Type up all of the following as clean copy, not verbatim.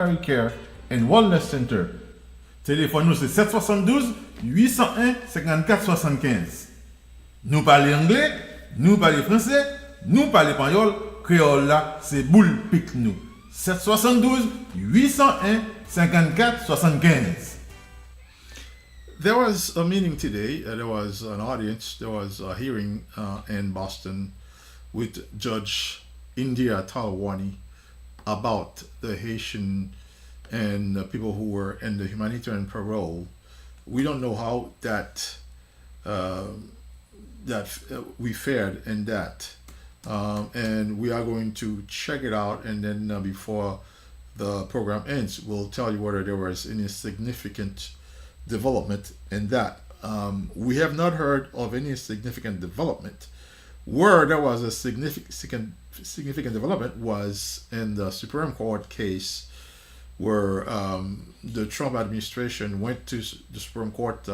Care and Wellness Center. Téléphone nous c'est 772 801 54 75. Nous parlons anglais, nous parlons français, nous parlons espagnol, créole là, c'est boule pique nous. 772 801 54 75. There was a meeting today. There was an audience. There was a hearing in Boston with Judge India Talwani about the Haitian and the people who were in the humanitarian parole. We don't know how we fared in that, and we are going to check it out. And then before the program ends, we'll tell you whether there was any significant development in that. We have not heard of any significant development. Where there was a significant development was in the Supreme Court case where the Trump administration went to the Supreme Court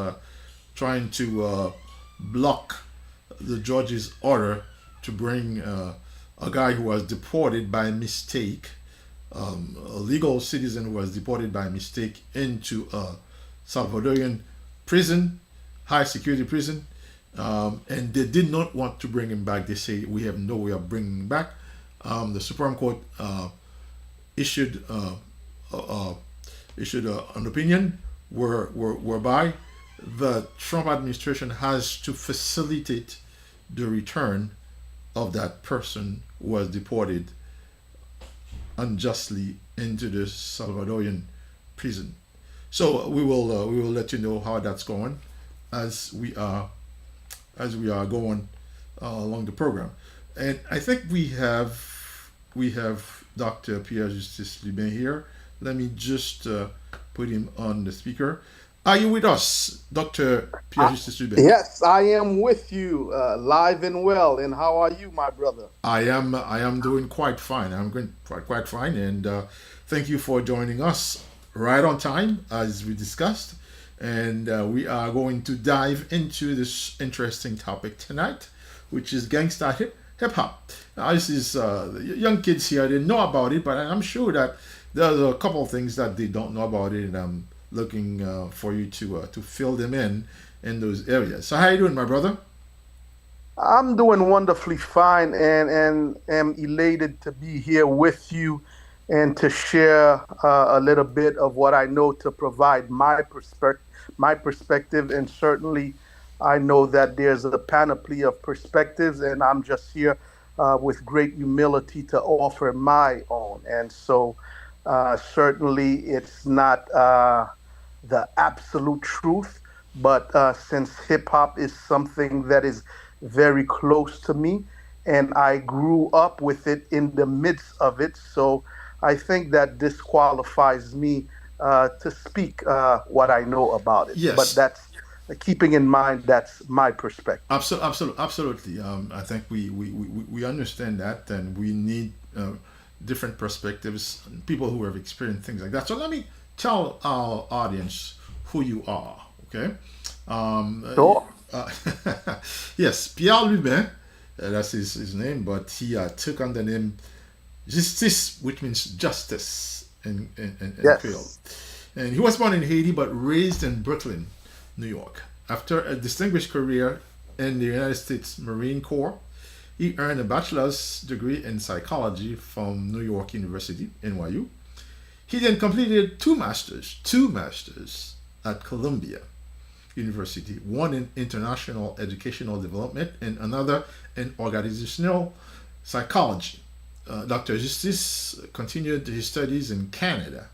trying to block the judge's order to bring a guy who was deported by mistake, a legal citizen who was deported by mistake into a Salvadorian prison, high security prison, and they did not want to bring him back. They say we have no way of bringing him back. The Supreme Court issued an opinion whereby the Trump administration has to facilitate the return of that person who was deported unjustly into the Salvadorian prison. So we will let you know how that's going as we are going along the program. And I think we have Dr. Pierre-Louis here. Let me just put him on the speaker. Are you with us, Dr. Pierre-Louis? Yes, I am with you, live and well. And how are you, my brother? I am doing quite fine. I'm going quite fine, and thank you for joining us right on time, as we discussed. And we are going to dive into this interesting topic tonight, which is Gangsta Hip Hop. Now, this is young kids here, they know about it, but I'm sure that there's a couple of things that they don't know about it, and I'm looking for you to fill them in those areas. So how you doing, my brother? I'm doing wonderfully fine, and am elated to be here with you and to share a little bit of what I know, to provide my perspective. And certainly I know that there's a panoply of perspectives, and I'm just here with great humility to offer my own. And so certainly it's not the absolute truth, but since hip hop is something that is very close to me, and I grew up with it, in the midst of it, so I think that disqualifies me to speak what I know about it. Yes. But that's keeping in mind that's my perspective. Absolutely. I think we understand that, and we need different perspectives, people who have experienced things like that. So let me tell our audience who you are. Okay. Sure. Yes, Pierre-Louis, that's his name, but he took on the name Justice, which means justice in Yes. Creole. And he was born in Haiti but raised in Brooklyn, New York. After a distinguished career in the United States Marine Corps, he earned a bachelor's degree in psychology from New York University, NYU. He then completed two masters at Columbia University, one in international educational development and another in organizational psychology. Dr. Justice continued his studies in Canada,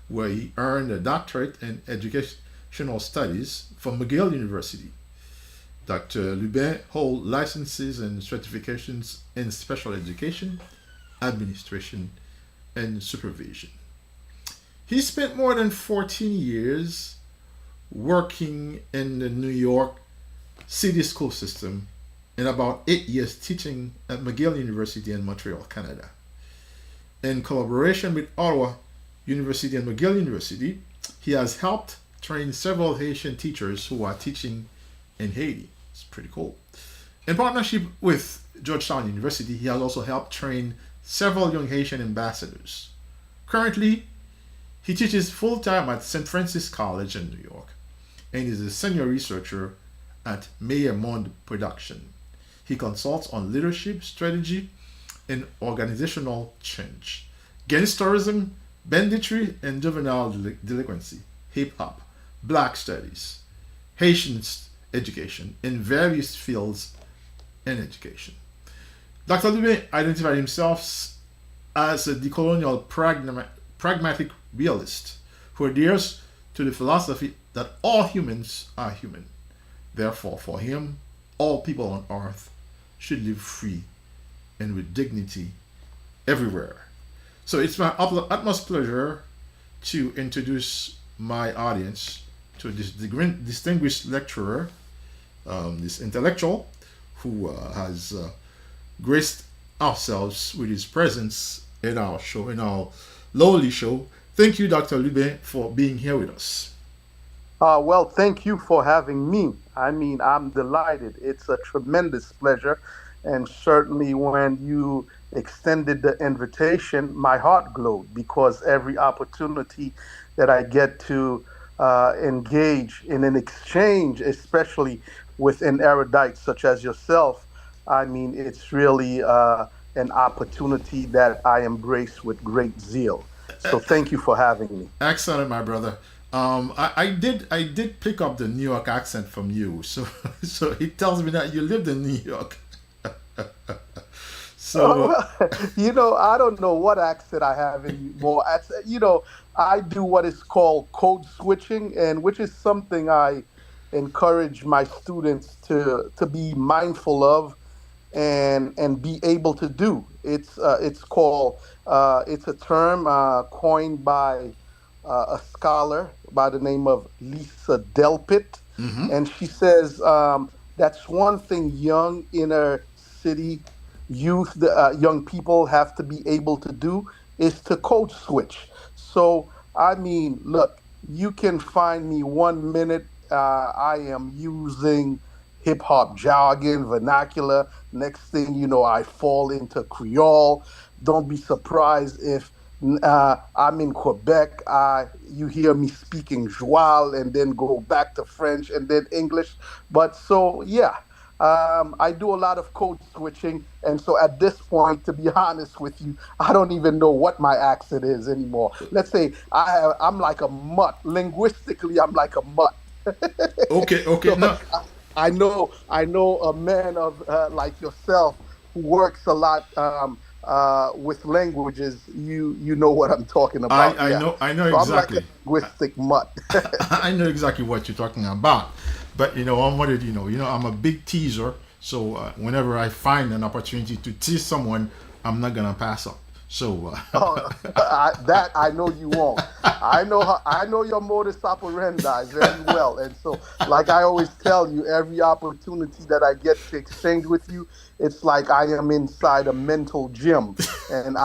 where he earned a doctorate in educational studies from McGill University. Dr. Lubin holds licenses and certifications in special education, administration, and supervision. He spent more than 14 years working in the New York City school system and about 8 years teaching at McGill University in Montreal, Canada. In collaboration with Ottawa University and McGill University, he has helped train several Haitian teachers who are teaching in Haiti. It's pretty cool. In partnership with Georgetown University, he has also helped train several young Haitian ambassadors. Currently, He teaches full time at St. Francis College in New York and is a senior researcher at Monde Production. He consults on leadership, strategy, and organizational change, gangsterism, banditry, and juvenile delinquency, hip hop, black studies, Haitian education, in various fields in education. Dr. Louis identified himself as a decolonial pragmatic realist who adheres to the philosophy that all humans are human. Therefore, for him, all people on earth should live free and with dignity everywhere. So it's my utmost pleasure to introduce my audience to this distinguished lecturer, this intellectual who has graced ourselves with his presence in our show, in our lowly show. Thank you, Dr. Lubin, for being here with us. Well, thank you for having me. I mean, I'm delighted. It's a tremendous pleasure. And certainly when you extended the invitation, my heart glowed because every opportunity that I get to engage in an exchange, especially with an erudite such as yourself, I mean, it's really an opportunity that I embrace with great zeal. So thank you for having me. Excellent, my brother. I did pick up the New York accent from you, so so it tells me that you lived in New York. So I don't know what accent I have anymore. I do what is called code switching, and which is something I encourage my students to be mindful of and be able to do. It's called it's a term coined by a scholar by the name of Lisa Delpit, mhm. and she says that's one thing young inner city youth, young people have to be able to do is to code switch. So I mean, look, you can find me 1 minute. I am using hip hop jargon, vernacular. Next thing you know, I fall into Creole. Don't be surprised if I'm in Quebec. You hear me speaking Joual and then go back to French and then English. But so, yeah, I do a lot of code switching. And so at this point, to be honest with you, I don't even know what my accent is anymore. Let's say I'm like a mutt. Linguistically, I'm like a mutt. Okay, okay. So No, I know a man of like yourself who works a lot with languages. You know what I'm talking I about, I yeah. know I know So I'm like a exactly. linguistic mutt. I know exactly what you're talking about. But I'm what I'm a big teaser. So whenever I find an opportunity to tease someone, I'm not gonna pass up. So Oh, that I know you won't. I know your modus operandi very well, and so like I always tell you, every opportunity that I get to exchange with you, it's like I am inside a mental gym, and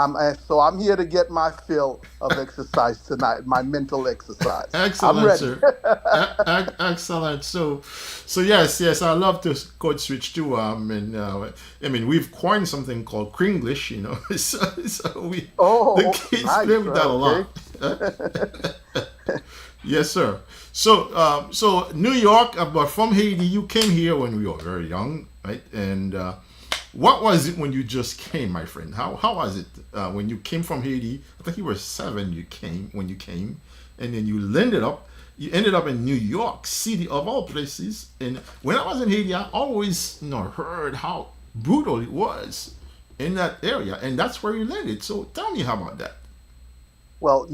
so I'm here to get my fill of exercise tonight, my mental exercise. I'm excellent, ready. sir. Excellent. So yes, I love to code switch too. And I mean, we've coined something called Kringlish. So we the Oh, kids nice. play with that a Okay. lot. Yes, sir. So New York, but from Haiti, you came here when we were very young, right? And what was it when you just came, my friend? How was it when you came from Haiti? I think you were 7. You came when you came, and then you ended up in New York City of all places. And when I was in Haiti, I always heard how brutal it was in that area, and that's where you landed. So tell me how about that. Well,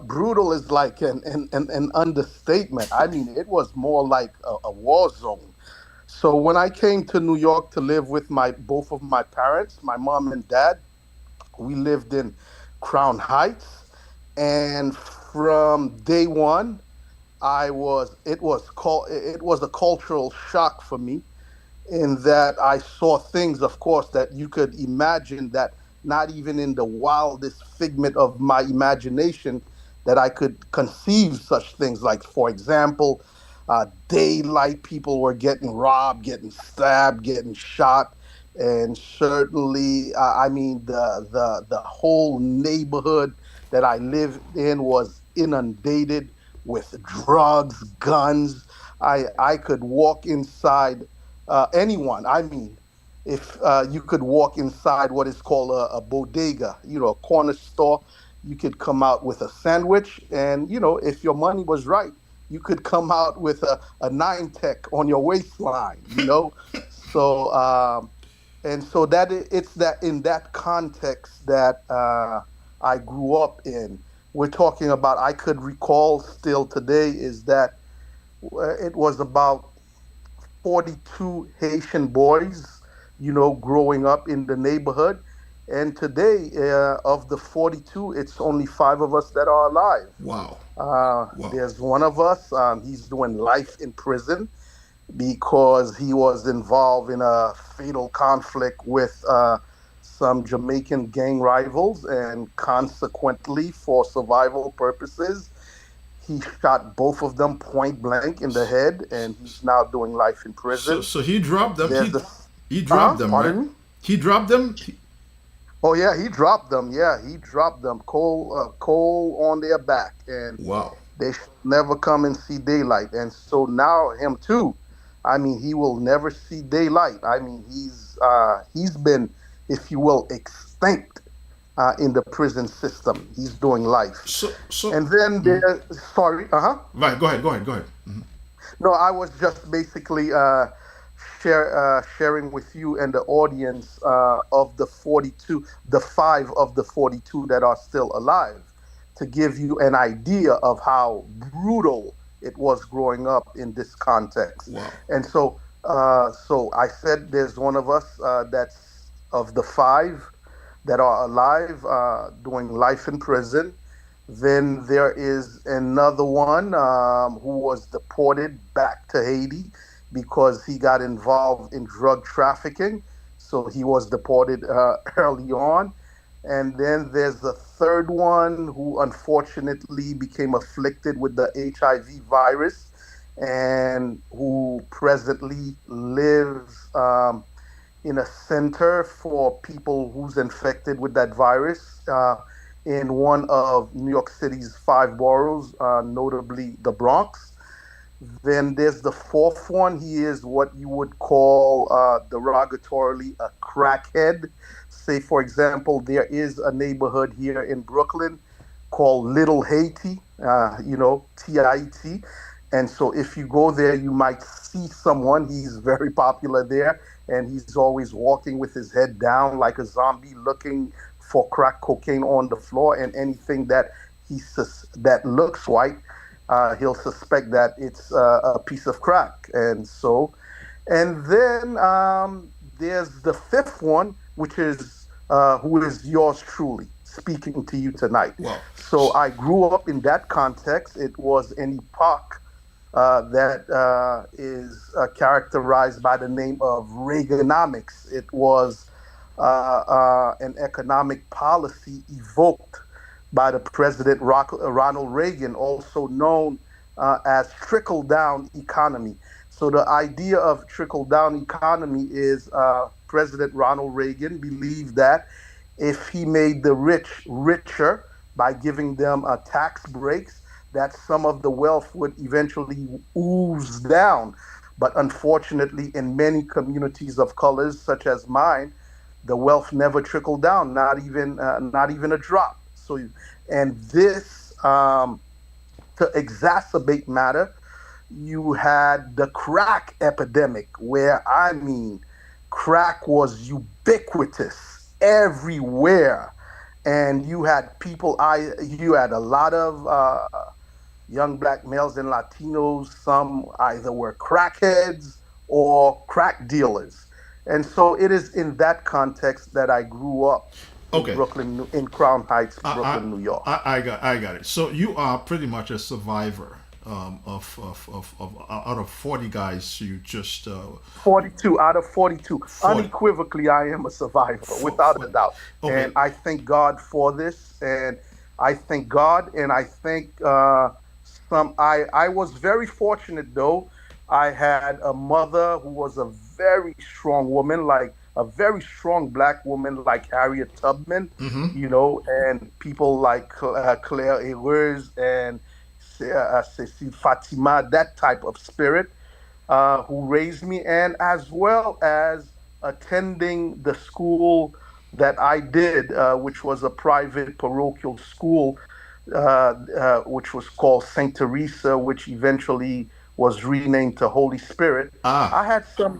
brutal is like an understatement. I mean, it was more like a war zone. So when I came to New York to live with my both of my parents, my mom and dad, we lived in Crown Heights, and from day one, it was a cultural shock for me in that I saw things, of course, that you could imagine that not even in the wildest figment of my imagination that I could conceive such things. Like, for example, daylight people were getting robbed, getting stabbed, getting shot, and certainly, I mean, the whole neighborhood. that I lived in was inundated with drugs, guns. I could walk inside anyone. I mean, if you could walk inside what is called a bodega, a corner store, you could come out with a sandwich, and if your money was right, you could come out with a nine tech on your waistline. So and so it's that in that context that I grew up in. We're talking about, I could recall still today, is that it was about 42 Haitian boys, growing up in the neighborhood. And today, of the 42, it's only five of us that are alive. Wow. Wow. There's one of us, he's doing life in prison because he was involved in a fatal conflict with some Jamaican gang rivals, and consequently, for survival purposes, he shot both of them point blank in the head, and he's now doing life in So prison. so he dropped them. There's the He dropped them, right? pardon me. He dropped them. Oh yeah, he dropped them. Yeah, he dropped them coal on their back, and Wow. they should never come and see daylight. And so now him too. I mean, he will never see daylight. I mean, he's been, if you will, extinct in the prison system. He's doing life. So And then there, sorry, right. Go ahead. Go ahead. Go ahead. no, I was just basically sharing with you and the audience of the 42, the five of the 42 that are still alive, to give you an idea of how brutal it was growing up in this context. Wow. And so I said there's one of us that's of the five that are alive, doing life in prison. Then there is another one who was deported back to Haiti because he got involved in drug trafficking. So he was deported early on. And then there's the third one who unfortunately became afflicted with the HIV virus and who presently lives in a center for people who's infected with that virus in one of New York City's five boroughs, notably the Bronx. Then there's the fourth one. He is what you would call derogatorily a crackhead. Say, for example, there is a neighborhood here in Brooklyn called Little Haiti, TIT. And so if you go there, you might see someone. He's very popular there, and he's always walking with his head down like a zombie, looking for crack cocaine on the floor, and anything that that looks white, he'll suspect that it's a piece of crack. And then there's the fifth one, which is who is yours truly speaking to you tonight. Wow. So I grew up in that context. It was an epoch that is characterized by the name of Reaganomics. It was an economic policy evoked by the President Ronald Reagan, also known as trickle-down economy. So the idea of trickle-down economy is President Ronald Reagan believed that if he made the rich richer by giving them tax breaks, that some of the wealth would eventually ooze down. But unfortunately, in many communities of colors, such as mine, the wealth never trickled down, not even a drop. So, and this, to exacerbate matter, you had the crack epidemic, where I mean, crack was ubiquitous everywhere, and you had you had a lot of young black males and Latinos. Some either were crackheads or crack dealers. And so it is in that context that I grew up in Okay. Brooklyn, in Crown Heights, Brooklyn, New York. I got it. So you are pretty much a survivor of out of 40 guys. You just 42 out of 42. 40. Unequivocally, I am a survivor, without a doubt. Okay. And I thank God for this. And I thank God, and I thank I was very fortunate, though. I had a mother who was a very strong woman, like a very strong black woman like Harriet Tubman, Mm-hmm. and people like Claire Heureuse and Cécile Fatima, that type of spirit, who raised me, and as well as attending the school that I did, which was a private parochial school, which was called Saint Teresa, which eventually was renamed to Holy Spirit. I Ah, had some,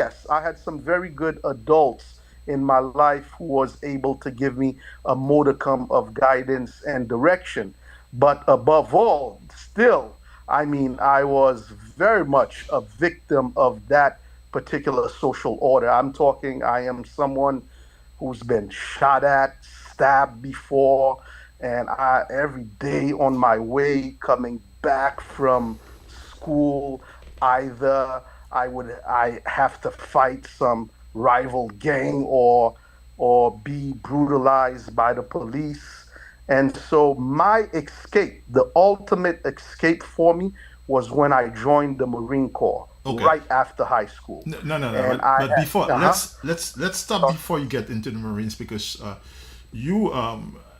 yes, I had some very good adults in my life who was able to give me a modicum of guidance and direction. But above all, still, I mean, I was very much a victim of that particular social order. I'm talking, I am someone who's been shot at, stabbed before, and every day on my way coming back from school, either I have to fight some rival gang or be brutalized by the police. And so my escape, the ultimate escape for me, was when I joined the Marine Corps okay. right after high school. No, no, no, no. And But before, let's stop uh, before you get into the Marines, because you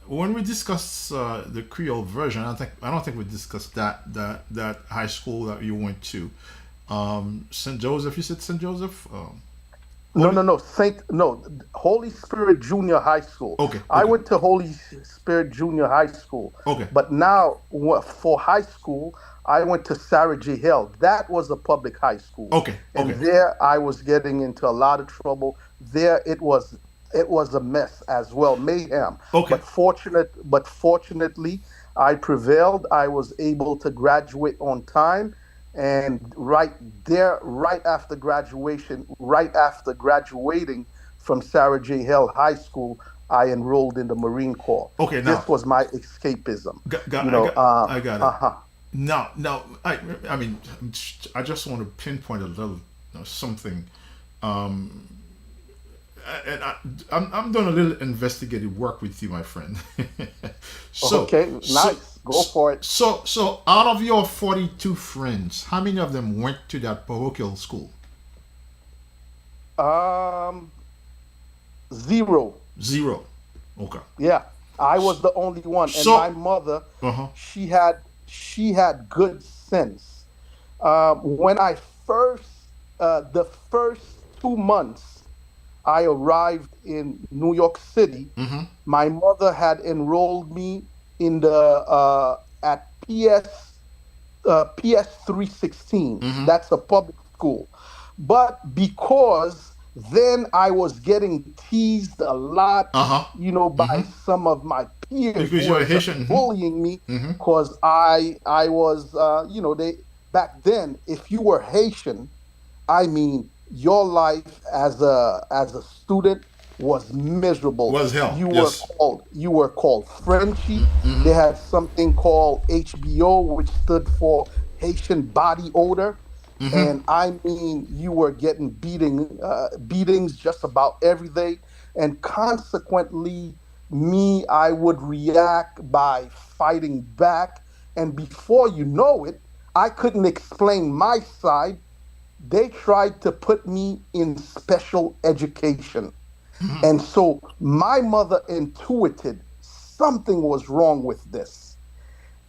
when we discuss the Creole version, I don't think we discussed that high school that you went to, St. Joseph. You said St. Joseph. no, Holy. no, no, no, Holy Spirit Junior High School. Okay, I okay, went to Holy Spirit Junior High School, okay, but now for high school, I went to Sarah J. Hill. That was a public high school, okay, and okay, there I was getting into a lot of trouble. There it was a mess as well, mayhem. okay. But fortunately, I prevailed. I was able to graduate on time, and right there, right after graduating from Sarah J. Hill High School, I enrolled in the Marine Corps. Okay, now This was my escapism. got, You know, I got it. uh-huh. Now, I mean, I just want to pinpoint a little, something. Um, and I'm doing a little investigative work with you, my friend. so, Okay, so, nice. Go for it. so, out of your 42 friends, how many of them went to that parochial school? Um, Zero. Zero. Okay. Yeah, I was the only one, and my So, mother, uh huh. she had good sense. When I first, the first 2 months I arrived in New York City, Mm-hmm. my mother had enrolled me in the at PS 316. Mm-hmm. That's a public school. But because then I was getting teased a lot, Uh huh. by Mm-hmm. some of my peers Because who you're were a just Haitian. bullying me, Mm-hmm. because I was, they back then, if you were Haitian, I mean, your life as a student was miserable. Was hell. You were Yes. called Frenchie. Mm-hmm. They had something called HBO, which stood for Haitian Body Odor, Mm-hmm. and I mean, you were getting beatings just about every day, and consequently, me, I would react by fighting back, and before you know it, I couldn't explain my side. They tried to put me in special education. And so my mother intuited something was wrong with this.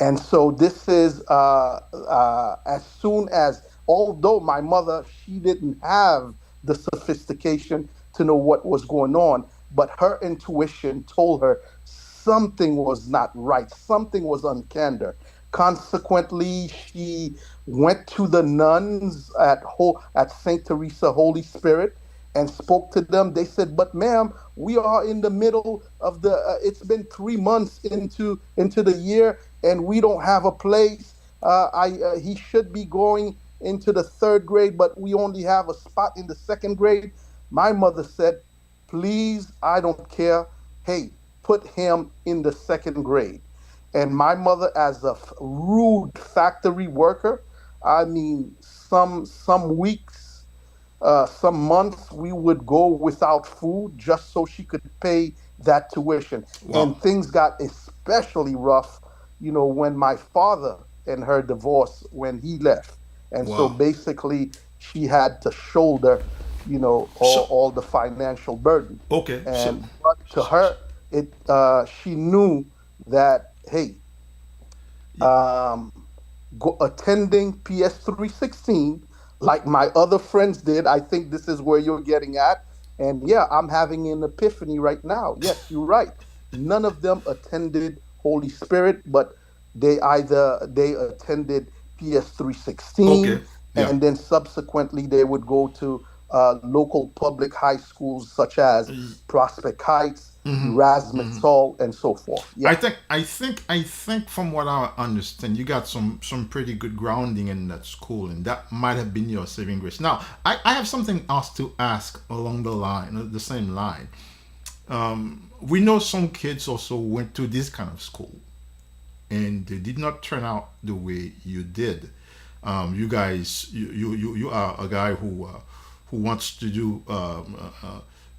And so this is as soon as, although my mother, she didn't have the sophistication to know what was going on, but her intuition told her something was not right, something was uncanny. Consequently, she went to the nuns at Saint Teresa Holy Spirit and spoke to them. They said, "But ma'am, we are in the middle of the. It's been 3 months into the year, and we don't have a place. He should be going into the third grade, but we only have a spot in the second grade." My mother said, "Please, I don't care. Hey, put him in the second grade." And my mother, as a rude factory worker, I mean, some weeks, some months, we would go without food just so she could pay that tuition. Wow. And things got especially rough, when my father and her divorced when he left. And so Wow. basically, she had to shoulder all the financial burden. Okay, so And but to her, it she knew that, hey, um, attending PS316 like my other friends did. I think this is where you're getting at. And yeah, I'm having an epiphany right now. Yes, you're right. None of them attended Holy Spirit, but they attended PS316, okay, yeah. and then subsequently they would go to local public high schools such as Prospect Heights, Erasmus Hall, and so forth. I Yeah. think from what I understand, you got some pretty good grounding in that school, and that might have been your saving grace. Now, I have something else to ask along the same line. We know some kids also went to this kind of school, and they did not turn out the way you did. You guys, you are a guy who wants to do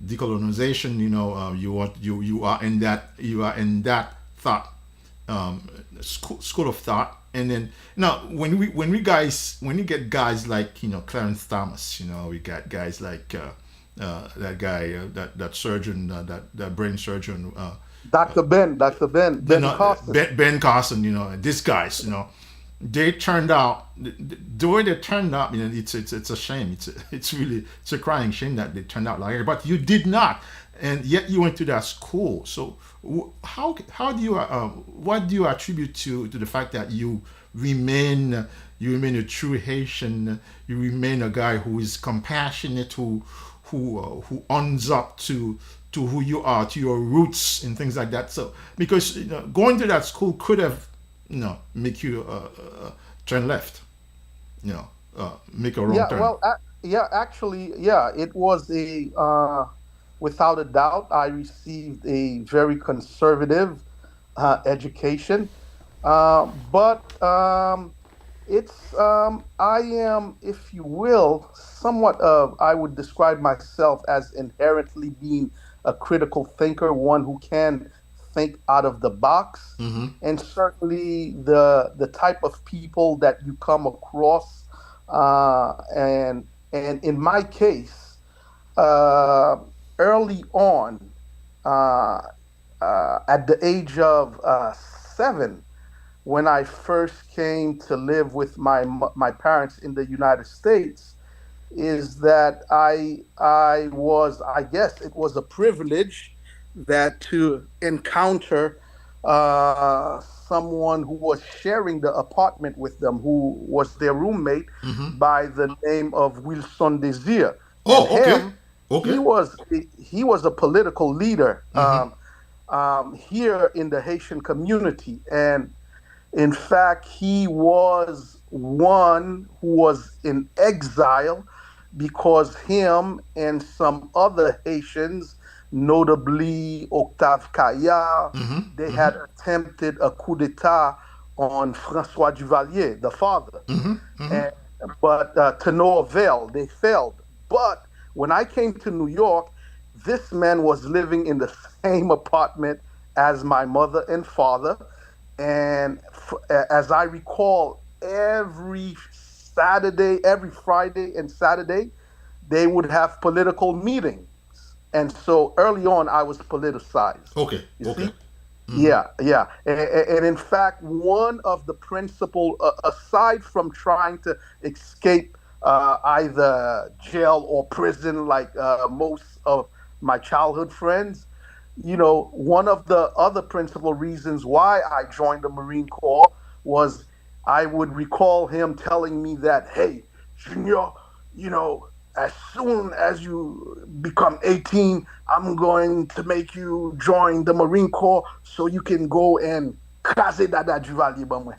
decolonization. You are in that thought, school of thought. And then now when we get guys like Clarence Thomas, we got guys like that guy, that surgeon, that brain surgeon. Ben Carson. Ben Carson, these guys, they turned out the way they turned out. It's a shame. It's a crying shame that they turned out like that. But you did not, and yet you went to that school. So how do you what do you attribute to the fact that you remain a true Haitian, you remain a guy who is compassionate, who owns up to who you are, to your roots and things like that. So because going to that school could have make you turn left, make a wrong Yeah, turn. well, yeah, actually, yeah, it was without a doubt, I received a very conservative education. But I am, if you will, somewhat of, I would describe myself as inherently being a critical thinker, one who can think out of the box. And certainly the type of people that you come across, and in my case, uh, early on, uh, at the age of 7, when I first came to live with my parents in the United States, is that I guess it was a privilege that to encounter someone who was sharing the apartment with them, who was their roommate by the name of Wilson Desir. And Oh, okay, him, he okay. was he was a political leader here in the Haitian community, and in fact, he was one who was in exile because him and some other Haitians, notably Octave Kaya, they had attempted a coup d'etat on Francois Duvalier, the father. And, but to no avail, they failed. But when I came to New York, this man was living in the same apartment as my mother and father. And as I recall, every Saturday, every Friday and Saturday, they would have political meetings. And so early on, I was politicized. Okay, You okay. see? Yeah, yeah. And in fact, one of the principal, aside from trying to escape either jail or prison, like most of my childhood friends, one of the other principal reasons why I joined the Marine Corps was I would recall him telling me that, hey, Junior, as soon as you become 18, I'm going to make you join the Marine Corps so you can go and crase dada Duvalier bamwe,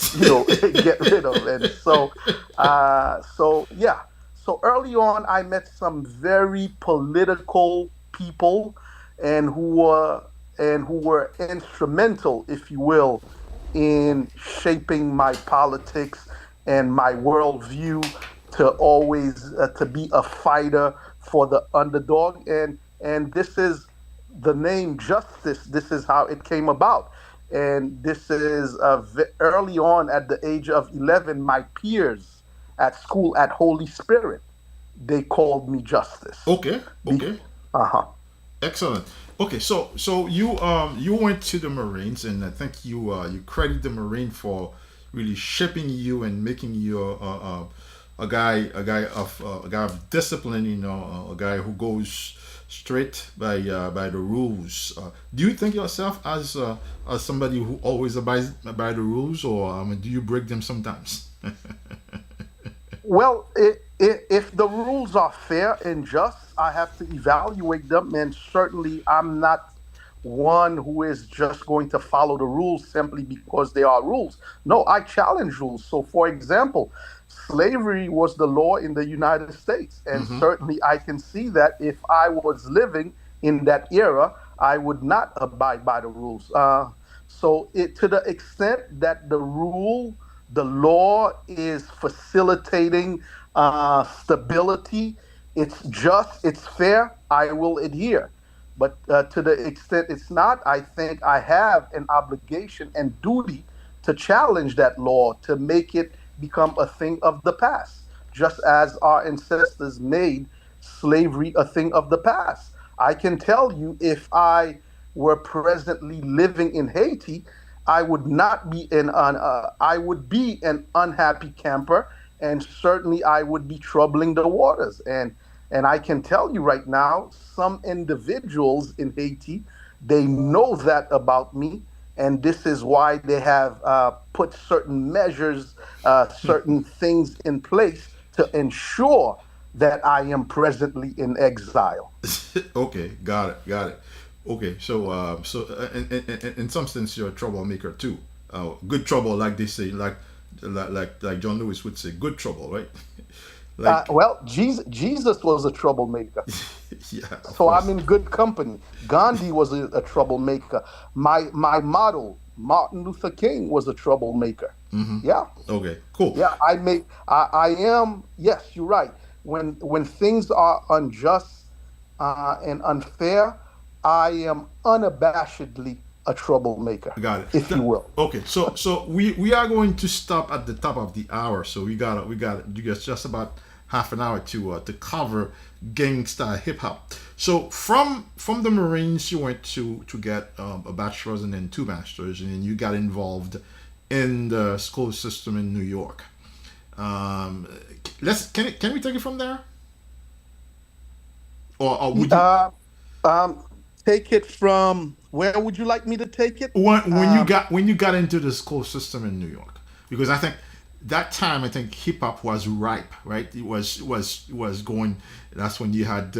get rid of it. So yeah. So early on, I met some very political people, and who were instrumental, if you will, in shaping my politics and my worldview to always to be a fighter for the underdog. And this is the name Justice. This is how it came about. And this is early on at the age of 11, my peers at school at Holy Spirit, they called me Justice. Okay, Be- okay. uh-huh. Excellent. Okay, so you went to the Marines, and I think you credit the Marine for really shaping you and making you a guy of discipline. A guy who goes straight by the rules. Do you think yourself as somebody who always abides by the rules, or do you break them sometimes? Well, if the rules are fair and just, I have to evaluate them. And certainly, I'm not one who is just going to follow the rules simply because they are rules. No, I challenge rules. So, for example, slavery was the law in the United States. And Mm-hmm. certainly, I can see that if I was living in that era, I would not abide by the rules. To the extent that the law is facilitating stability. It's just, it's fair. I will adhere. But to the extent it's not, I think I have an obligation and duty to challenge that law to make it become a thing of the past, just as our ancestors made slavery a thing of the past. I can tell you if I were presently living in Haiti, I would not be I would be an unhappy camper, and certainly I would be troubling the waters. And I can tell you right now, some individuals in Haiti, they know that about me, and this is why they have put certain measures, certain things in place to ensure that I am presently in exile. Okay, got it. Okay, in some sense, you're a troublemaker too. Good trouble, like they say, like John Lewis would say, good trouble, right? Like, Well, Jesus was a troublemaker. yeah, of So I'm course. in good company. Gandhi was a troublemaker. My model, Martin Luther King, was a troublemaker. Yeah, Okay, cool. yeah. I am. Yes, you're right. When things are unjust and unfair, I am unabashedly a troublemaker, Got it. if you will. Okay, so we are going to stop at the top of the hour. So we got you guys just about half an hour to cover gangsta hip hop. So from the Marines, you went to get a bachelor's and then two masters, and then you got involved in the school system in New York. Um, can we take it from there, or would you? Uh, um, take it from where would you like me to take it? When you got into the school system in New York, because I think that time I think hip hop was ripe, right? It was going. That's when you had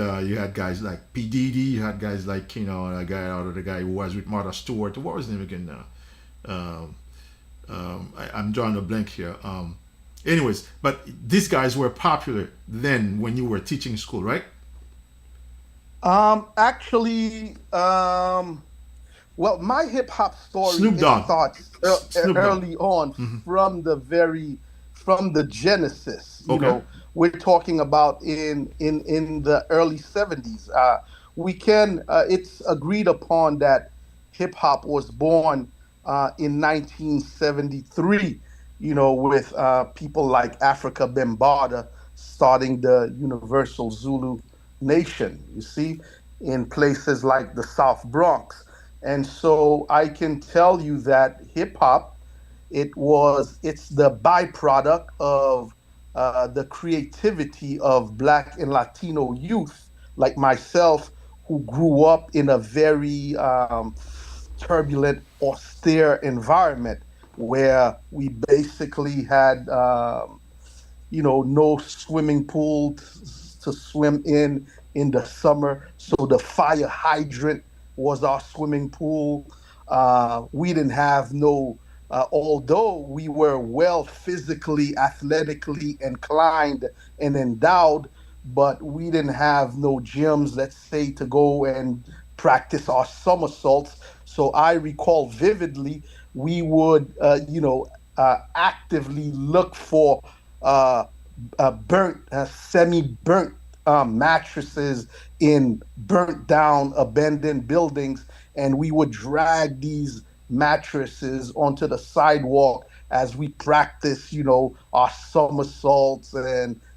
guys like P Diddy, you had guys like the guy who was with Martha Stewart. What was his name again? I'm drawing a blank here. Anyways, but these guys were popular then when you were teaching school, right? Actually, well, my hip hop story, Snoop it Dogg, starts Snoop Dogg. early on from from the genesis. Okay, We're talking about in the early 70s. We can It's agreed upon that hip hop was born in 1973. With people like Africa Bambaataa starting the Universal Zulu Nation. You see, in places like the South Bronx. And so I can tell you that hip hop, it's the byproduct of the creativity of Black and Latino youth like myself, who grew up in a very turbulent, austere environment where we basically had no swimming pool to swim in the summer. So the fire hydrant was our swimming pool. We didn't have no, although we were well physically, athletically inclined and endowed, but we didn't have no gyms, let's say, to go and practice our somersaults. So I recall vividly, we would, actively look for uh, burnt, semi-burnt mattresses in burnt down, abandoned buildings, and we would drag these mattresses onto the sidewalk as we practice, our somersaults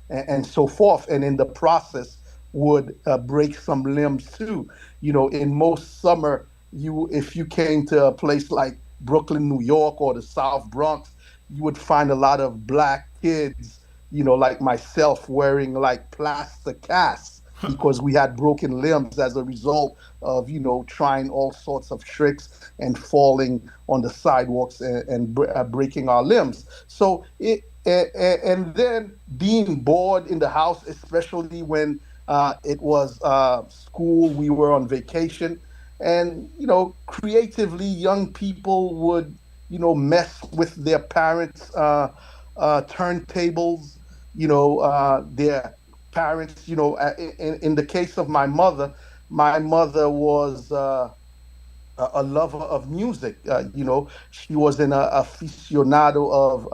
and so forth, and in the process would break some limbs too. In most summer, if you came to a place like Brooklyn, New York, or the South Bronx, you would find a lot of black kids, like myself, wearing like plaster casts because we had broken limbs as a result of trying all sorts of tricks and falling on the sidewalks and breaking our limbs. So and then being bored in the house, especially when it was school, we were on vacation, and creatively young people would mess with their parents' turntables. Their parents. In the case of my mother was a lover of music. She was an aficionado of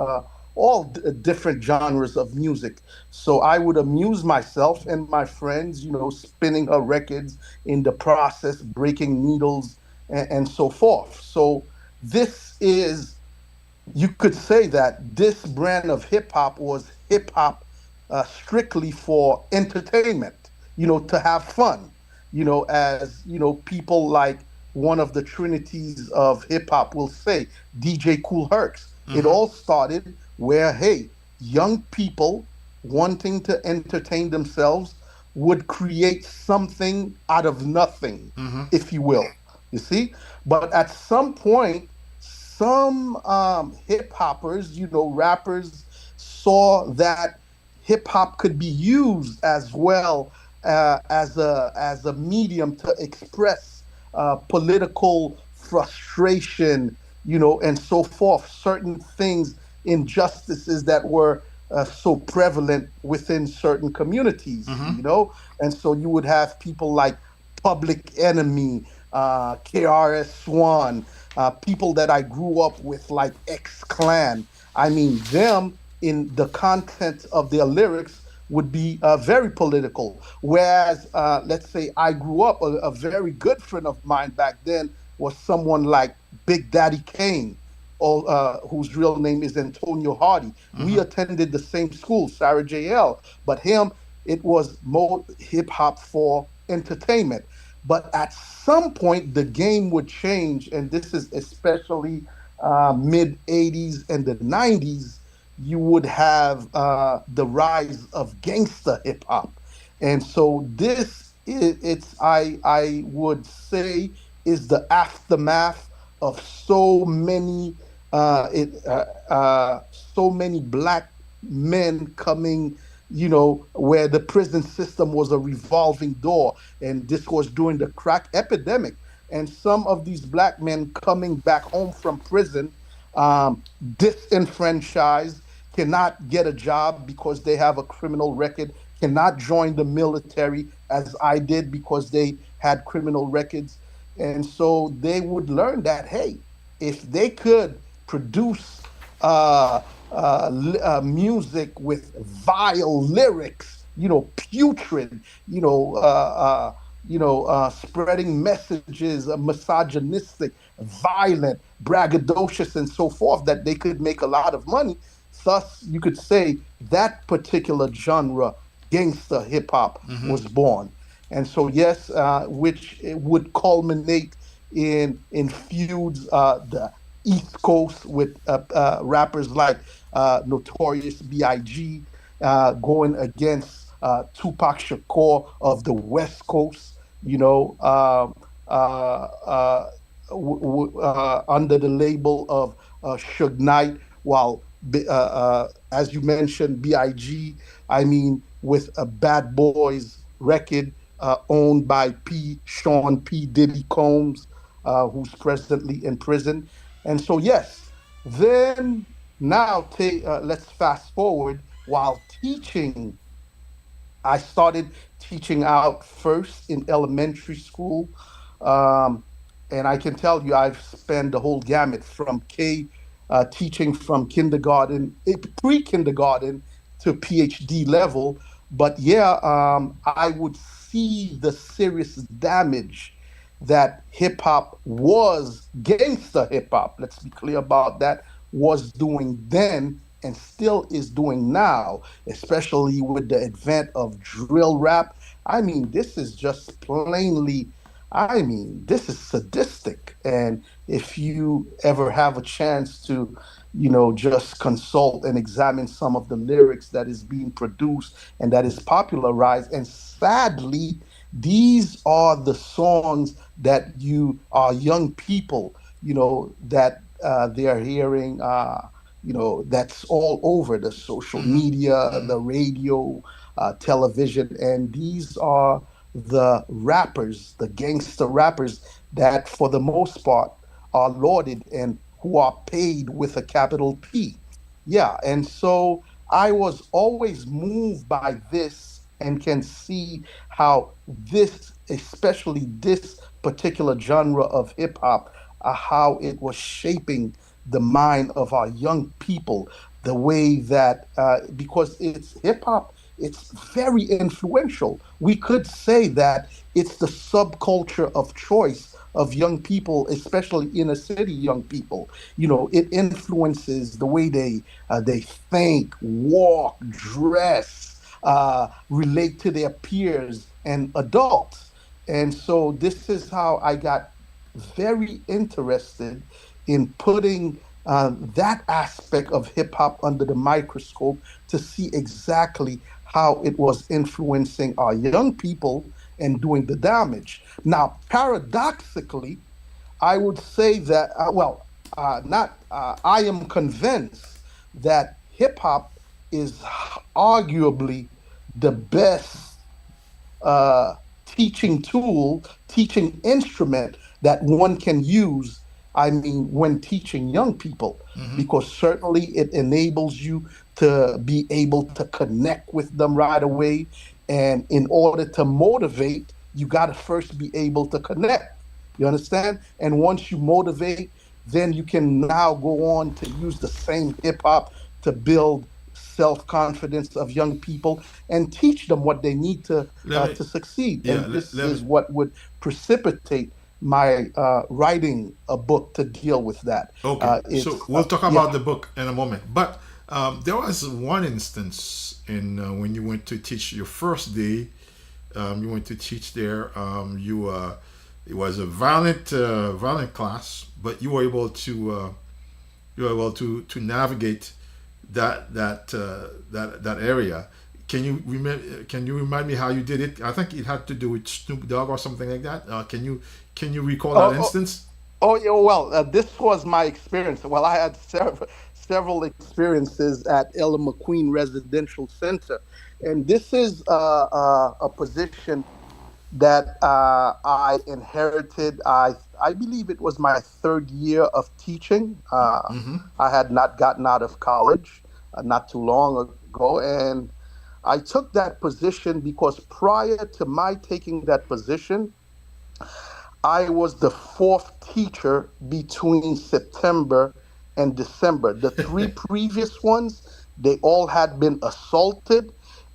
all different genres of music. So I would amuse myself and my friends, spinning her records, in the process, breaking needles and so forth. So this is, you could say that this brand of hip hop was hip hop strictly for entertainment, to have fun, as people like one of the trinities of hip hop will say, DJ Cool Herc. It Mm-hmm. all started where, hey, young people wanting to entertain themselves would create something out of nothing, Mm-hmm. if you will. You see? But at some point, some hip hoppers, rappers, saw that hip hop could be used as well as a medium to express political frustration, and so forth. Certain things, injustices that were so prevalent within certain communities, Mm-hmm. and so you would have people like Public Enemy, KRS Swan, people that I grew up with, like X Clan. I mean, them in the content of their lyrics would be very political. Whereas, let's say I grew up, a very good friend of mine back then was someone like Big Daddy Kane, or, whose real name is Antonio Hardy. We Mm-hmm. attended the same school, Sarah JL, but him, it was more hip hop for entertainment. But at some point, the game would change, and this is especially mid 80s and the 90s. You would have the rise of gangster hip hop. And so this is, I would say, is the aftermath of so many black men coming, where the prison system was a revolving door, and this was during the crack epidemic. And some of these black men coming back home from prison, disenfranchised, cannot get a job because they have a criminal record, cannot join the military as I did because they had criminal records. And so they would learn that, hey, if they could produce music with vile lyrics, putrid, spreading messages, misogynistic, violent, braggadocious, and so forth, that they could make a lot of money. Thus, you could say that particular genre, gangster hip hop, was Mm-hmm. born. And so, yes, which it would culminate in feuds, the East Coast with rappers like Notorious B.I.G. Going against Tupac Shakur of the West Coast, under the label of Suge Knight, while as you mentioned, Big. I mean, with a Bad Boys record owned by Sean P. Diddy Combs, who's presently in prison. And so, yes, then now let's fast forward. While teaching, I started teaching out first in elementary school. Um, and I can tell you, I've spent the whole gamut from teaching from kindergarten, pre kindergarten to PhD level. But yeah, I would see the serious damage that hip hop was, gangster hip hop, let's be clear about that, was doing then and still is doing now, especially with the advent of drill rap. I mean, this is just plainly, I mean, this is sadistic. And if you ever have a chance to, just consult and examine some of the lyrics that is being produced and that is popularized, and sadly, these are the songs that you are young people, that they are hearing, that's all over the social Mm-hmm. media, Mm-hmm. the radio, television, and these are the rappers, the gangster rappers that, for the most part, are lauded and who are paid with a capital P. Yeah, and so I was always moved by this and can see how this, especially this particular genre of hip hop, how it was shaping the mind of our young people, the way that, because it's hip hop, it's very influential. We could say that it's the subculture of choice of young people, especially inner city young people. It influences the way they think, walk, dress, relate to their peers and adults. And so this is how I got very interested in putting that aspect of hip hop under the microscope to see exactly how it was influencing our young people and doing the damage. Now, paradoxically, I would say that, not, I am convinced that hip hop is arguably the best uh, teaching tool, teaching instrument that one can use. I mean, when teaching young people, Mm-hmm. because certainly it enables you to be able to connect with them right away. And in order to motivate, you got to first be able to connect. You understand? And once you motivate, then you can now go on to use the same hip hop to build self confidence of young people and teach them what they need Let me, to succeed. yeah, And this let me, is what would precipitate my writing a book to deal with that. okay. So It's we'll talk Yeah. about the book in a moment. But there was one instance in when you went to teach your first day. You went to teach there. It was a violent class, but you were able to navigate that area. Can you remember? Can you remind me how you did it? I think it had to do with Snoop Dogg or something like that. Can you recall that Oh, oh, instance? oh, yeah, well, this was my experience. Well, I had several experiences at Ella McQueen Residential Center, and this is a position that I inherited. I believe it was my third year of teaching. Mm-hmm. I had not gotten out of college not too long ago, and I took that position because prior to my taking that position, I was the fourth teacher between September and December. The three previous ones, they all had been assaulted,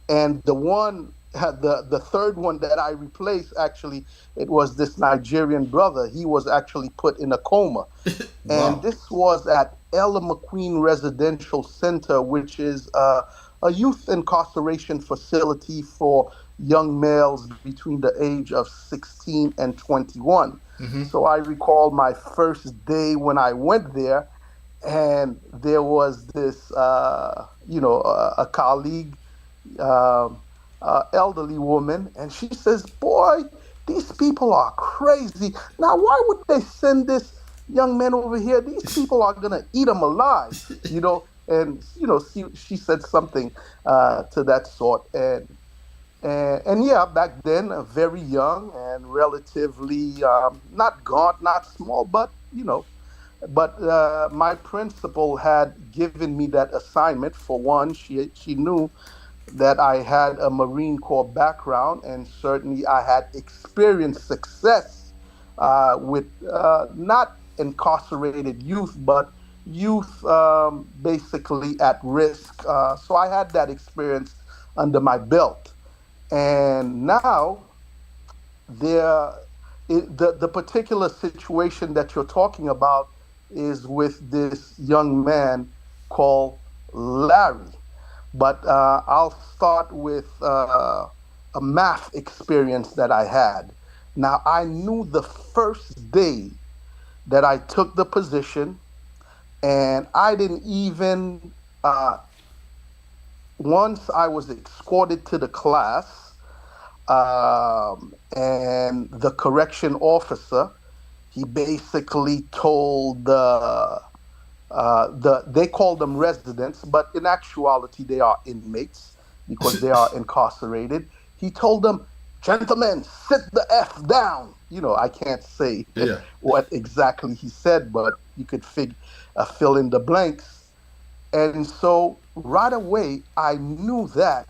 and the third one that I replaced, actually, it was this Nigerian brother. He was actually put in a coma, and Wow. this was at Ella McQueen Residential Center, which is a youth incarceration facility for young males between the age of 16 and 21. Mm-hmm. So I recall my first day when I went there, and there was this, a colleague, um, elderly woman, and she says, "Boy, these people are crazy. Now, why would they send this young man over here? These people are gonna eat him alive." And she said something to that sort, and yeah, back then, very young and relatively not gaunt, not small, but but my principal had given me that assignment. For one, she knew that I had a Marine Corps background, and certainly I had experienced success with not incarcerated youth, but youth basically at risk. So I had that experience under my belt. And now there, the particular situation that you're talking about is with this young man called Larry. But I'll start with a math experience that I had. Now, I knew the first day that I took the position, and I didn't even, once I was escorted to the class, and the correction officer, he basically told they call them residents, but in actuality they are inmates because they are incarcerated. He told them, "Gentlemen, sit the f down." I can't say Yeah. what exactly he said, but you could fill in the blanks. And so right away, I knew that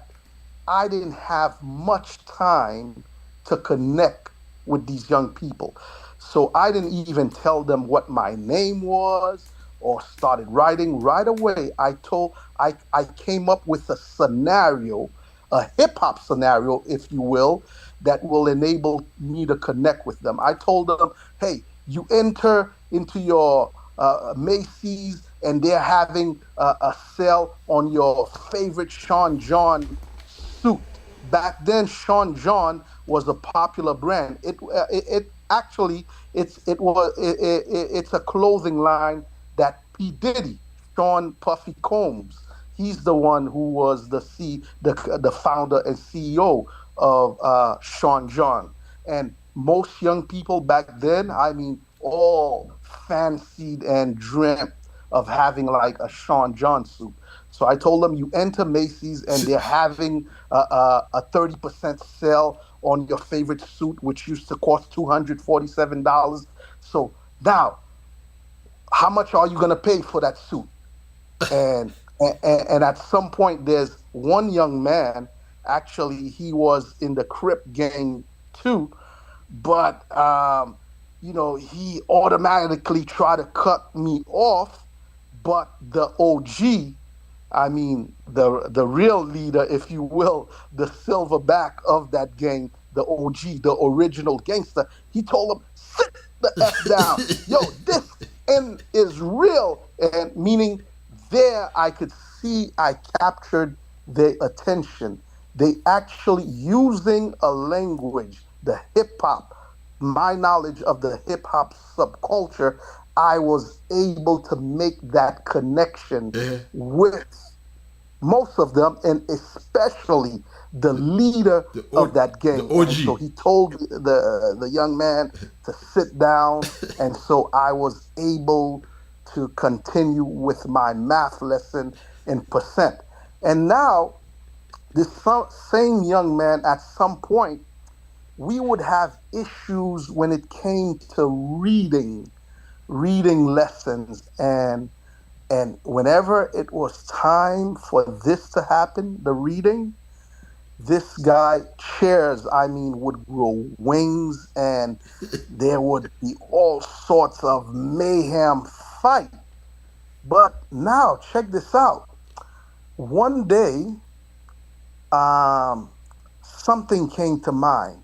I didn't have much time to connect with these young people. So I didn't even tell them what my name was or started writing. Right away, I came up with a scenario, a hip hop scenario, if you will, that will enable me to connect with them. I told them, hey, you enter into your Macy's and they're having a sale on your favorite Sean John suit. Back then, Sean John was a popular brand. It actually it's a clothing line that P Diddy, Sean Puffy Combs, he's the one who was the founder and CEO of Sean John. And most young people back then, I mean, all fancied and dreamt of having like a Sean John suit. So I told them, you enter Macy's and they're having a 30% sale on your favorite suit, which used to cost $247. So now, how much are you going to pay for that suit? And at some point, there's one young man, actually, he was in the Crip gang too, but he automatically tried to cut me off. But the OG, I mean, the real leader, if you will, the silverback of that gang, the OG, the original gangster, he told him, sit the F down. Yo, this end is real. And meaning there I could see I captured their attention. They actually using a language, the hip hop, my knowledge of the hip hop subculture, I was able to make that connection Yeah. with most of them, and especially the leader The of O- that the gang. And so OG. he told the young man to sit down, and so I was able to continue with my math lesson in percent. And now this same young man, at some point, we would have issues when it came to reading lessons, and whenever it was time for this to happen, the reading, this guy chairs, I mean, would grow wings, and there would be all sorts of mayhem fight. But now check this out. One day, um, something came to mind.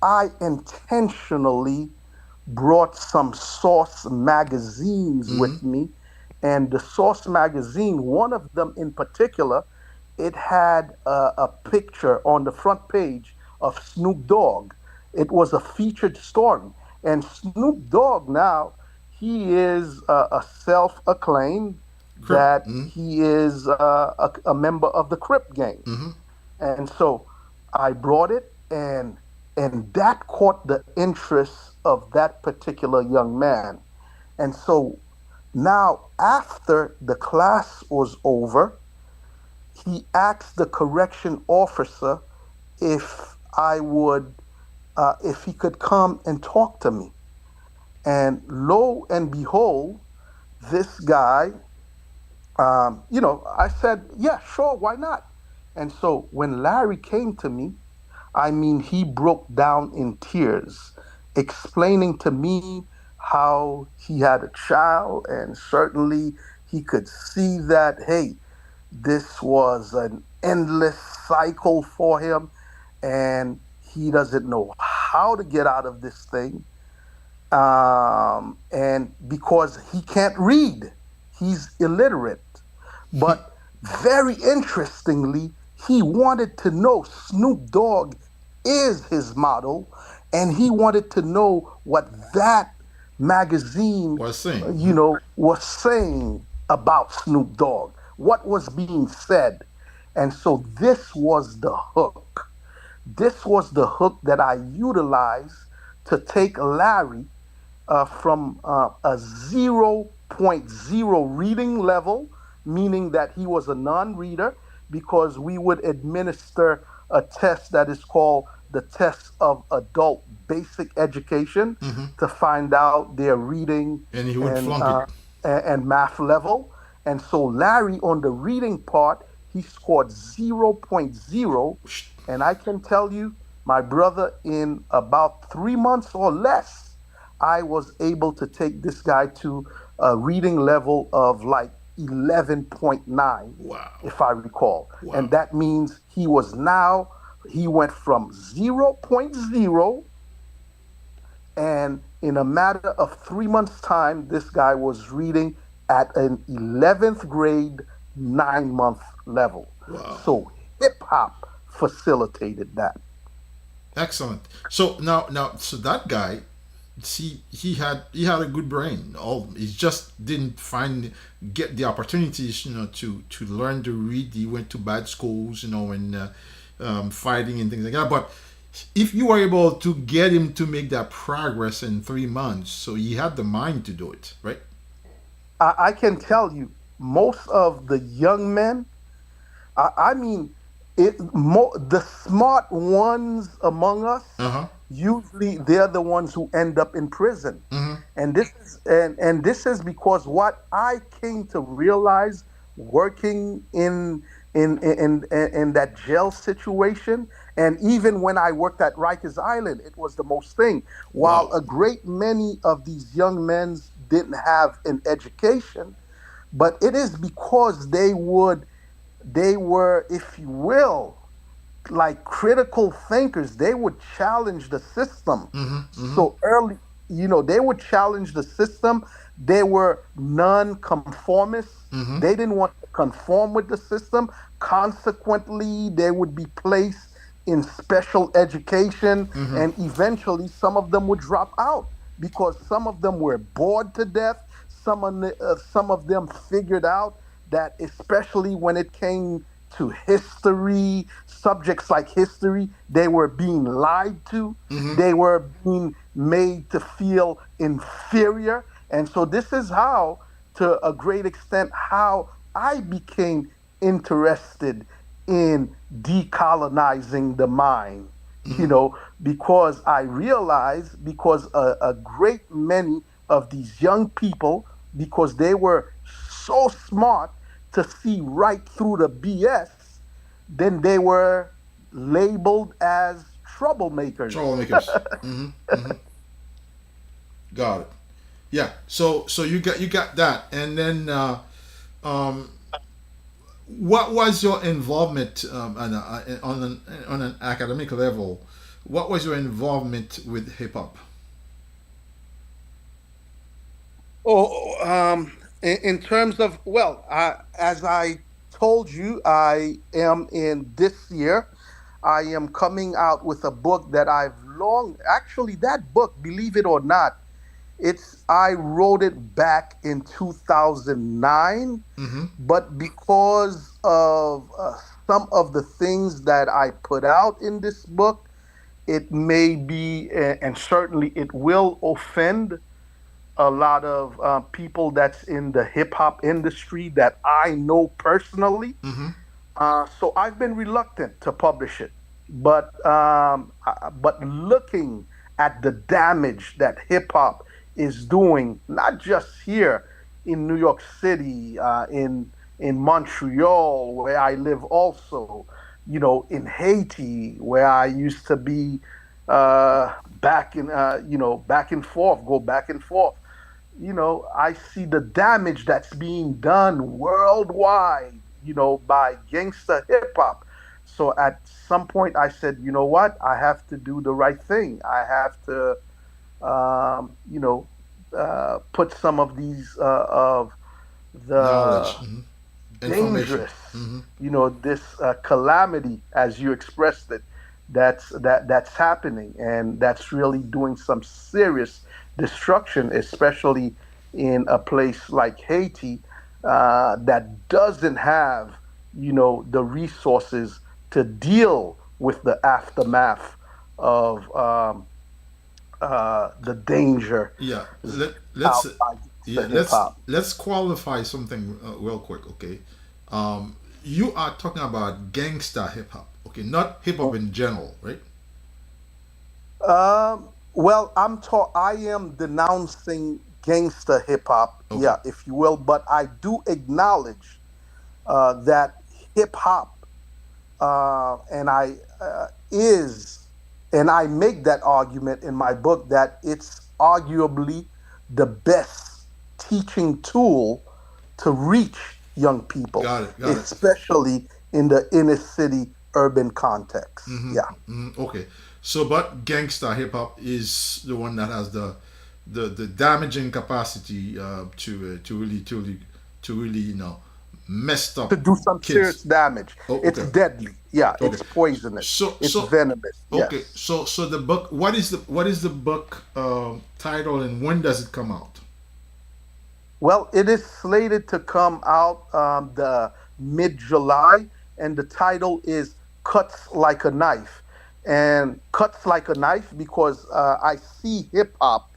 I intentionally brought some Source magazines with me. And the Source magazine, one of them in particular, it had a picture on the front page of Snoop Dogg. It was a featured story. And Snoop Dogg now, he is a self acclaimed Crip. that he is a member of the Crip gang. And so I brought it, and that caught the interest of that particular young man. And so now, after the class was over, he asked the correction officer if if he could come and talk to me. And lo and behold, this guy, I said, yeah, sure, why not? And so when Larry came to me, I mean, he broke down in tears, explaining to me how he had a child, and certainly he could see that, hey, this was an endless cycle for him, and he doesn't know how to get out of this thing. And because he can't read, he's illiterate. But Very interestingly, he wanted to know Snoop Dogg is his model, and he wanted to know what that magazine, Was saying. was saying about Snoop Dogg, what was being said. And so this was the hook. This was the hook that I utilized to take Larry from a zero point 0.0 reading level, meaning that he was a non reader, because we would administer a test that is called the test of adult basic education to find out their reading And he would and, flunk it. uh, and math level. And so Larry, on the reading part, he scored zero point 0.0. And I can tell you, my brother, in about 3 months or less, I was able to take this guy to a reading level of like 11.9, Wow. if I recall. Wow. And that means he went from zero point 0, and in a matter of 3 months' time, this guy was reading at an 11th grade, 9 month level. Wow. So hip hop facilitated that. Excellent. So so that guy, see, he had a good brain. All he just didn't get the opportunities, to learn to read. He went to bad schools, and fighting and things like that. But if you were able to get him to make that progress in 3 months, so he had the mind to do it, right? I can tell you, most of the young men, I mean, the smart ones among us, Uh huh. usually they're the ones who end up in prison. Mm-hmm. And this is because what I came to realize working in that jail situation, and even when I worked at Rikers Island, it was the most thing. While Wow. a great many of these young men didn't have an education, but it is because they were, if you will, like critical thinkers. They would challenge the system Mm-hmm. Mm-hmm. so early. They would challenge the system. They were non-conformists. Mm-hmm. They didn't want to conform with the system. Consequently, they would be placed in special education, Mm-hmm. and eventually some of them would drop out because some of them were bored to death. Some of them figured out that, especially when it came to history, subjects like history, they were being lied to. Mm-hmm. They were being made to feel inferior. And so this is how, to a great extent, how I became interested in decolonizing the mind, Mm-hmm. because I realized, because a great many of these young people, because they were so smart to see right through the BS, then they were labeled as troublemakers. Troublemakers. Mm-hmm. Mm-hmm. Got it. Yeah. So you got that, and then um, what was your involvement on an academic level? What was your involvement with hip hop? Oh, in terms of, well, as I told you, I am in this year. I am coming out with a book that actually, that book, believe it or not, I wrote it back in 2009, Mm-hmm. but because of some of the things that I put out in this book, it may be, and certainly it will offend a lot of people that's in the hip hop industry that I know personally. Mm-hmm. So I've been reluctant to publish it, but looking at the damage that hip hop is doing, not just here in New York City, in Montreal, where I live, also, in Haiti, where I used to be, back and forth, go back and forth. I see the damage that's being done worldwide, by gangster hip hop. So at some point, I said, you know what? I have to do the right thing. I have to, put some of these of the Knowledge. Mm-hmm. Information. dangerous, this calamity, as you expressed it, that's happening, and that's really doing some serious destruction, especially in a place like Haiti, that doesn't have, the resources to deal with the aftermath of the danger Yeah. out Let's by yeah, gangsta hip hop. let's qualify something real quick, okay? You are talking about gangsta hip hop, okay? Not hip hop in general, right? Well, I am denouncing gangster hip hop, Okay. yeah, if you will, but I do acknowledge that hip hop, and is, and I make that argument in my book that it's arguably the best teaching tool to reach young people, Got it. Got it. especially in the inner city urban context. Yeah. Okay. So, but gangsta hip hop is the one that has the damaging capacity to really messed To up do some serious kids. damage. Oh, It's okay. deadly. Yeah, Okay. it's poisonous. So It's so venomous. okay. Yes. So the book. What is the book title, and when does it come out? Well, it is slated to come out the mid July, and the title is Cuts Like a Knife. And cuts like a knife because I see hip hop,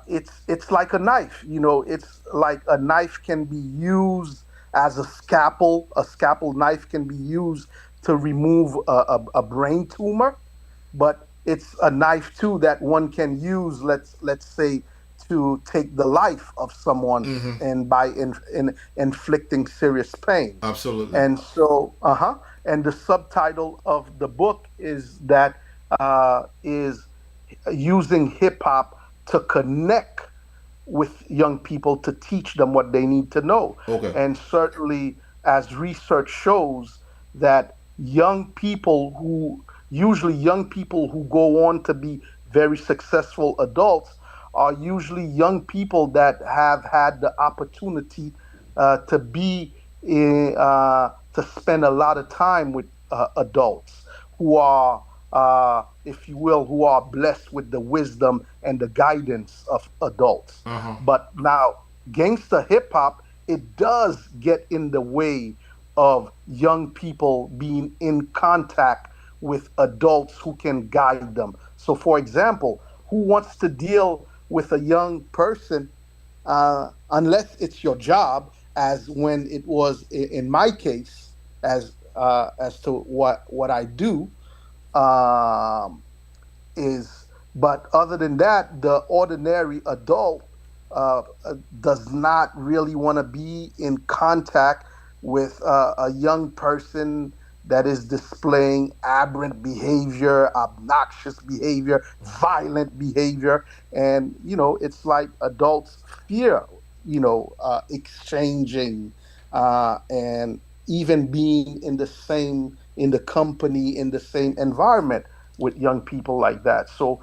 it's like a knife. It's like a knife can be used as a scalpel. A scalpel knife can be used to remove a brain tumor, but it's a knife too that one can use. Let's say to take the life of someone, and by inflicting serious pain. Absolutely. And so, and the subtitle of the book is using hip hop to connect with young people to teach them what they need to know. Okay. And certainly, as research shows, that young people who go on to be very successful adults are usually young people that have had the opportunity to spend a lot of time with adults who are, if you will, who are blessed with the wisdom and the guidance of adults. Uh huh. But now, gangster hip hop, it does get in the way of young people being in contact with adults who can guide them. So, for example, who wants to deal with a young person, unless it's your job, as when it was in my case, as to what I do, um, is, but other than that, the ordinary adult does not really want to be in contact with a young person that is displaying aberrant behavior, obnoxious behavior, violent behavior. And, it's like adults fear, exchanging, and even being in the company, in the same environment with young people like that. So,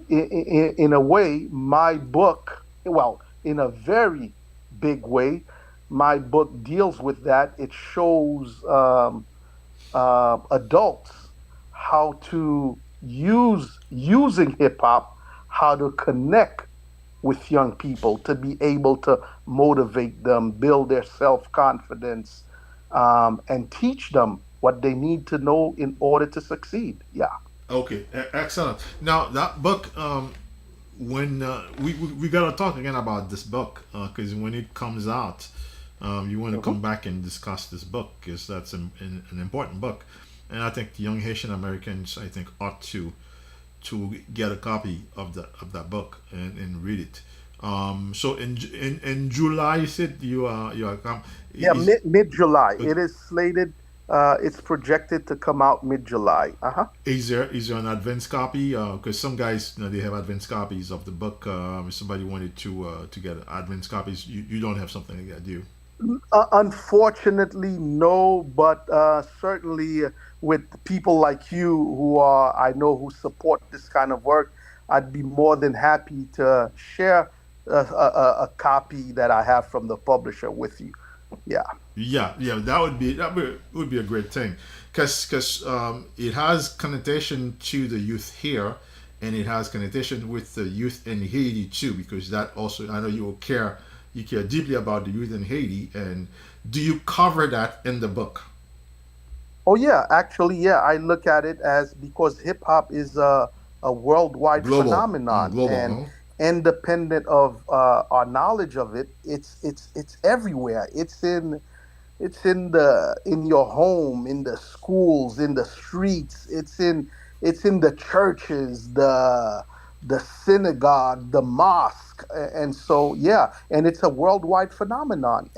in a way, my book, well, in a very big way, my book deals with that. It shows adults how to using hip hop, how to connect with young people to be able to motivate them, build their self confidence, and teach them what they need to know in order to succeed. Yeah. Okay. Excellent. Now that book, when we gotta talk again about this book, because when it comes out, you want to come back and discuss this book because that's an important book, and I think the young Haitian Americans, I think, ought to get a copy of that book and read it. So in July, you said Yeah, is, mid July. uh, It is slated. It's projected to come out mid July. Uh huh. is there an advance copy? Because some guys, they have advance copies of the book. If somebody wanted to get advance copies, you don't have something like that, do you? Unfortunately, no, but certainly with people like you who are, I know, who support this kind of work, I'd be more than happy to share a copy that I have from the publisher with you. Yeah. Yeah, would be a great thing, because it has connotation to the youth here, and it has connotation with the youth in Haiti too, because that also, I know you care deeply about the youth in Haiti, and do you cover that in the book? Oh yeah, actually, yeah. I look at it as because hip hop is a worldwide Global, phenomenon, global, and huh? independent of our knowledge of it, it's everywhere. It's in the in your home, in the schools, in the streets. It's in the churches, the synagogue, the mosque, and so yeah, and it's a worldwide phenomenon.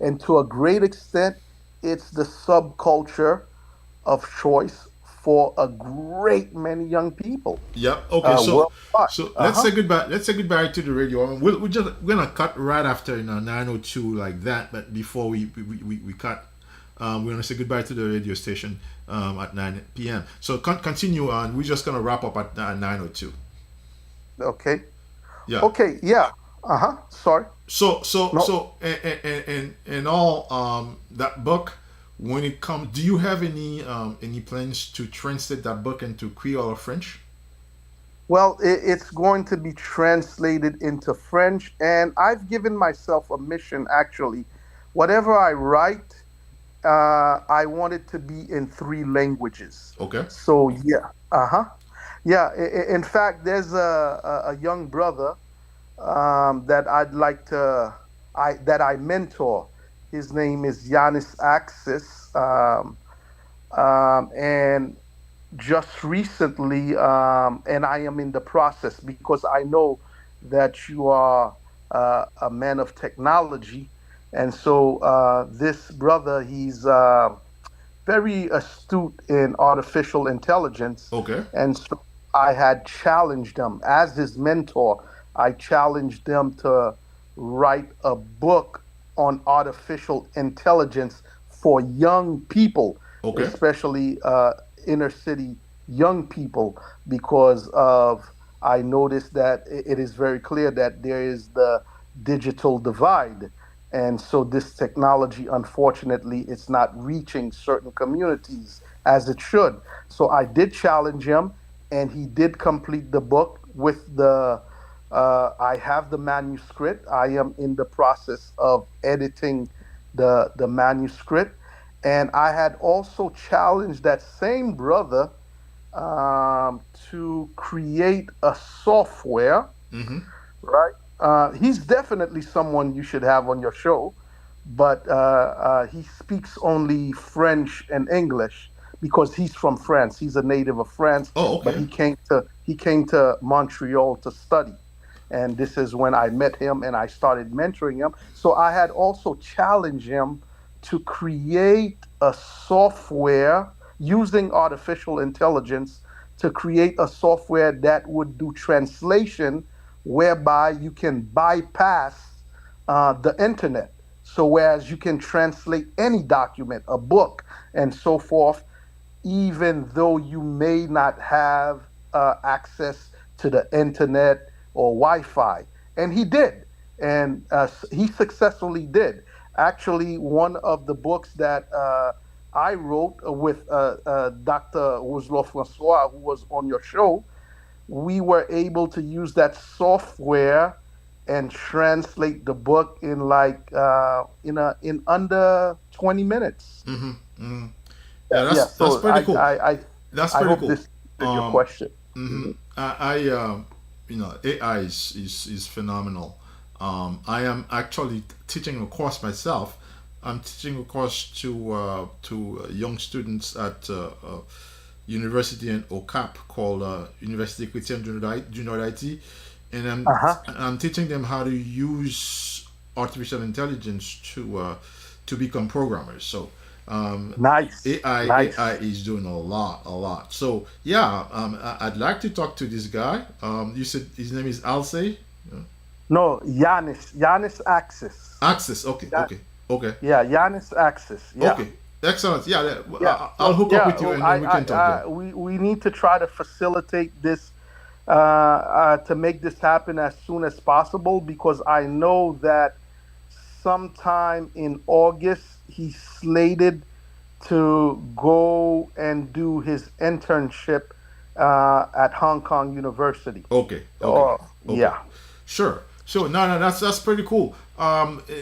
And to a great extent, it's the subculture of choice for a great many young people Yep. Okay. worldwide. So Uh let's huh. say goodbye. Let's say goodbye to the radio. I mean, we're gonna cut right after 9:02 like that. But before we cut, we're gonna say goodbye to the radio station at 9 p.m. So continue on. We're just gonna wrap up at 9:02. Okay. Yeah. Okay. Yeah. Uh huh. Sorry. No. And all that book. When it comes, do you have any plans to translate that book into Creole or French? Well, it's going to be translated into French, and I've given myself a mission actually. Whatever I write, I want it to be in three languages. Okay. So, yeah. Uh huh. Yeah. In fact, there's a young brother that I'd like to, that I mentor. His name is Yanis Axis. And just recently, and I am in the process because I know that you are a man of technology, and so this brother, he's very astute in artificial intelligence, Okay. and so I had challenged him as his mentor. I challenged him to write a book on artificial intelligence for young people, Okay. especially inner city young people, because of I noticed that it is very clear that there is the digital divide, and so this technology, unfortunately, it's not reaching certain communities as it should. So I did challenge him, and he did complete the book with the. I have the manuscript. I am in the process of editing the manuscript, and I had also challenged that same brother to create a software, Mm-hmm. right? He's definitely someone you should have on your show, but he speaks only French and English because he's from France. He's a native of France, Oh, but okay. he came to Montreal to study, and this is when I met him and I started mentoring him. So I had also challenged him to create a software using artificial intelligence to create a software that would do translation whereby you can bypass the internet. So, whereas you can translate any document, a book, and so forth, even though you may not have access to the internet or Wi-Fi. And he did, and he successfully did. Actually, one of the books that I wrote with Dr. Rousseau Francois, who was on your show, we were able to use that software and translate the book in like in under 20 minutes. Mm-hmm. Mm-hmm. Yeah, Yeah, that's so pretty cool. That's I pretty hope cool. this answered your Um, question. mm-hmm. Mhm. AI is phenomenal. I am actually teaching a course myself. I'm teaching a course to young students at university in OCAP called Université Chrétienne du Nord Haïti, and Uh-huh. I'm teaching them how to use artificial intelligence to become programmers. So Nice. AI Nice. is doing a lot. So yeah, I'd like to talk to this guy. You said his name is Alcey. No, Giannis Axis. Access. Okay, That, okay, yeah, Giannis Axis. Yeah. okay. Excellent. Yeah, Yeah. I'll So hook up yeah, with you and then we can talk there. we need to try to facilitate this to make this happen as soon as possible because I know that sometime in August, he's slated to go and do his internship at Hong Kong University. Okay. Or yeah. Sure. So no, that's pretty cool.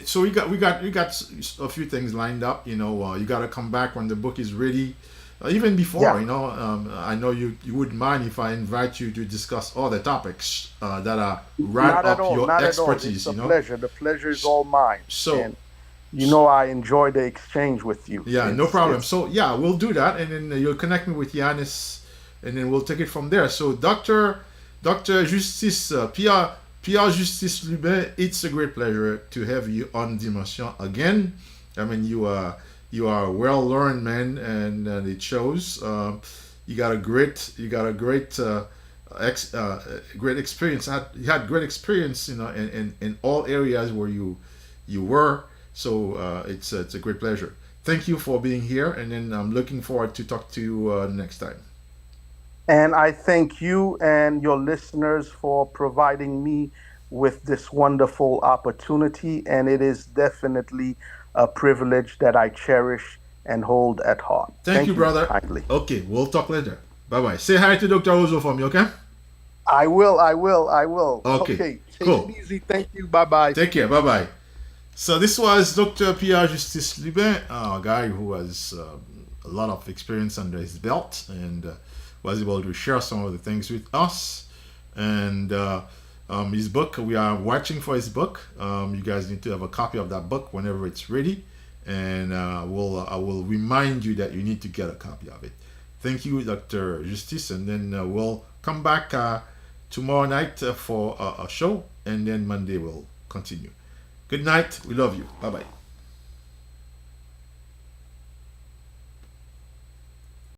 So we got a few things lined up. You know, you got to come back when the book is ready. Even before, Yeah. you know, I know you wouldn't mind if I invite you to discuss all the topics that are right Not at up all. your Not at all. expertise. It's a You know. pleasure. The pleasure is all mine. So- and you know I enjoy the exchange with you. Yeah, no It's- problem. it's- So yeah, we'll do that, and then you'll connect me with Yanis, and then we'll take it from there. So Dr. Justice Pierre Justice Lubin, it's a great pleasure to have you on Dimansyon again. I mean, you are a well learned man, and it shows. You got a great great experience. You had great experience, you know, in all areas where you were. So it's a great pleasure. Thank you for being here, and then I'm looking forward to talk to you next time. And I thank you and your listeners for providing me with this wonderful opportunity. And it is definitely a privilege that I cherish and hold at heart. Thank you, brother. Kindly. Okay, we'll talk later. Bye bye. Say hi to Dr. Ozo for me, okay? I will. Okay, Take cool. it easy. Thank you. Bye-bye. Take care. Bye bye. So this was Dr. Pierre Justice Lubin, a guy who has a lot of experience under his belt, and was able to share some of the things with us. And his book, we are watching for his book. You guys need to have a copy of that book whenever it's ready, and I will remind you that you need to get a copy of it. Thank you, Dr. Justice, and then we'll come back tomorrow night for a show, and then Monday we'll continue. Good night. We love you. Bye bye.